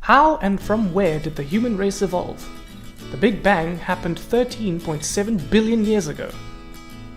How and from where did the human race evolve? The Big Bang happened 13.7 billion years ago.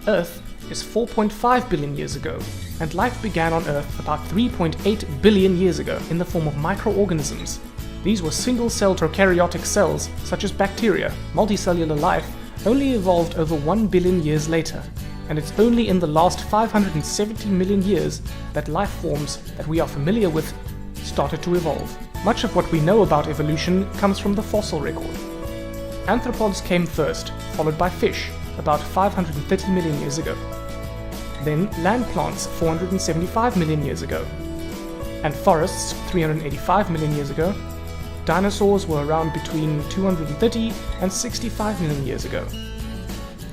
Earth is 4.5 billion years ago, and life began on Earth about 3.8 billion years ago in the form of microorganisms. These were single-celled prokaryotic cells, such as bacteria. Multicellular life only evolved over 1 billion years later, and it's only in the last 570 million years that life forms that we are familiar with started to evolve. Much of what we know about evolution comes from the fossil record. Arthropods came first, followed by fish, about 530 million years ago. Then land plants 475 million years ago. And forests 385 million years ago. Dinosaurs were around between 230 and 65 million years ago.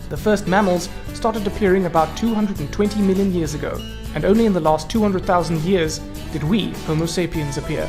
The first mammals started appearing about 220 million years ago, and only in the last 200,000 years did we, Homo sapiens, appear.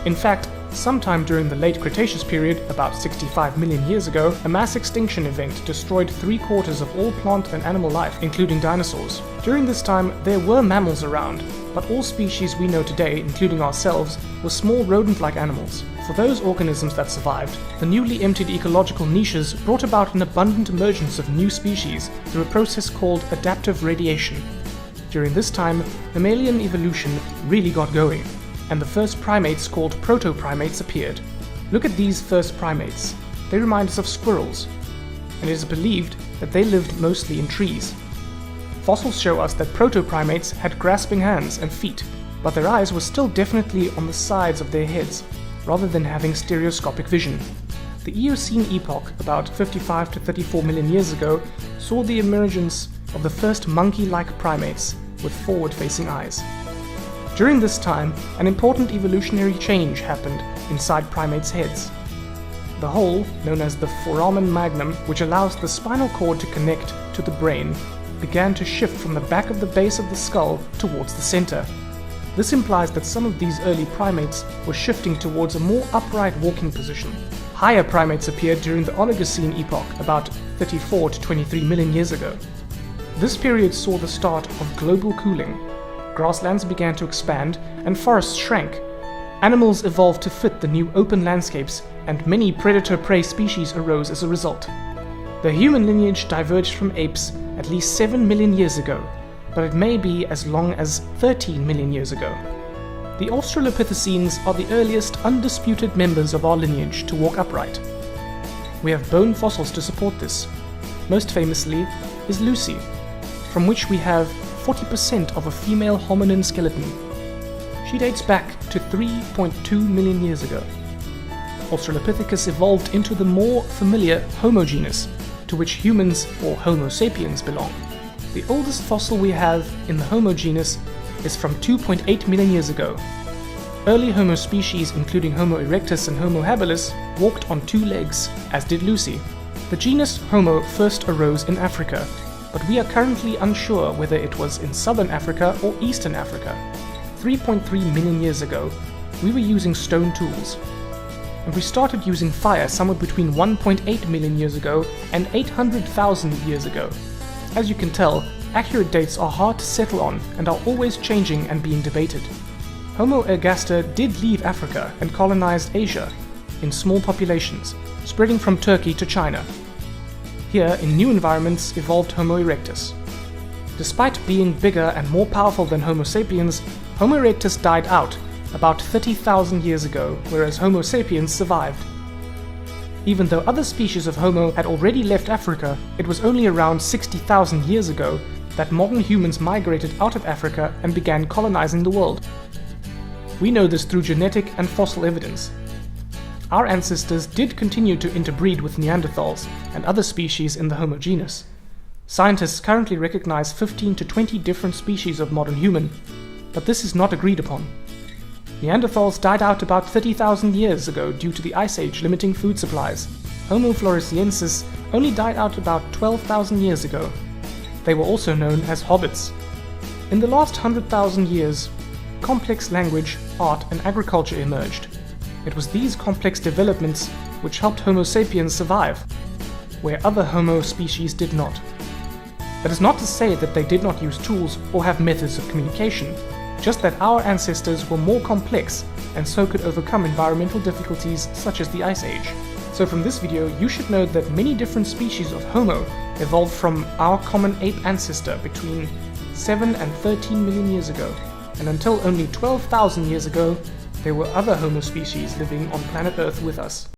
In fact, sometime during the late Cretaceous period, about 65 million years ago, a mass extinction event destroyed 3/4 of all plant and animal life, including dinosaurs. During this time, there were mammals around, but all species we know today, including ourselves, were small rodent-like animals. For those organisms that survived, the newly emptied ecological niches brought about an abundant emergence of new species through a process called adaptive radiation. During this time, mammalian evolution really got going, and the first primates called proto-primates appeared. Look at these first primates. They remind us of squirrels, and it is believed that they lived mostly in trees. Fossils show us that proto-primates had grasping hands and feet, but their eyes were still definitely on the sides of their heads, rather than having stereoscopic vision. The Eocene epoch, about 55 to 34 million years ago, saw the emergence of the first monkey-like primates with forward-facing eyes. During this time, an important evolutionary change happened inside primates' heads. The hole, known as the foramen magnum, which allows the spinal cord to connect to the brain, began to shift from the back of the base of the skull towards the center. This implies that some of these early primates were shifting towards a more upright walking position. Higher primates appeared during the Oligocene epoch, about 34 to 23 million years ago. This period saw the start of global cooling. Grasslands began to expand and forests shrank. Animals evolved to fit the new open landscapes, and many predator-prey species arose as a result. The human lineage diverged from apes at least 7 million years ago, but it may be as long as 13 million years ago. The Australopithecines are the earliest undisputed members of our lineage to walk upright. We have bone fossils to support this. Most famously is Lucy, from which we have 40% of a female hominin skeleton. She dates back to 3.2 million years ago. Australopithecus evolved into the more familiar Homo genus, to which humans or Homo sapiens belong. The oldest fossil we have in the Homo genus is from 2.8 million years ago. Early Homo species, including Homo erectus and Homo habilis, walked on 2 legs, as did Lucy. The genus Homo first arose in Africa, but we are currently unsure whether it was in southern Africa or eastern Africa. 3.3 million years ago, we were using stone tools, and we started using fire somewhere between 1.8 million years ago and 800,000 years ago. As you can tell, accurate dates are hard to settle on and are always changing and being debated. Homo ergaster did leave Africa and colonized Asia in small populations, spreading from Turkey to China. Here, in new environments, evolved Homo erectus. Despite being bigger and more powerful than Homo sapiens, Homo erectus died out about 30,000 years ago, whereas Homo sapiens survived. Even though other species of Homo had already left Africa, it was only around 60,000 years ago that modern humans migrated out of Africa and began colonizing the world. We know this through genetic and fossil evidence. Our ancestors did continue to interbreed with Neanderthals and other species in the Homo genus. Scientists currently recognize 15 to 20 different species of modern human, but this is not agreed upon. Neanderthals died out about 30,000 years ago due to the Ice Age limiting food supplies. Homo floresiensis only died out about 12,000 years ago. They were also known as hobbits. In the last 100,000 years, complex language, art, and agriculture emerged. It was these complex developments which helped Homo sapiens survive, where other Homo species did not. That is not to say that they did not use tools or have methods of communication. just that our ancestors were more complex and so could overcome environmental difficulties such as the Ice Age. So from this video, you should know that many different species of Homo evolved from our common ape ancestor between 7 and 13 million years ago, and until only 12,000 years ago, there were other Homo species living on planet Earth with us.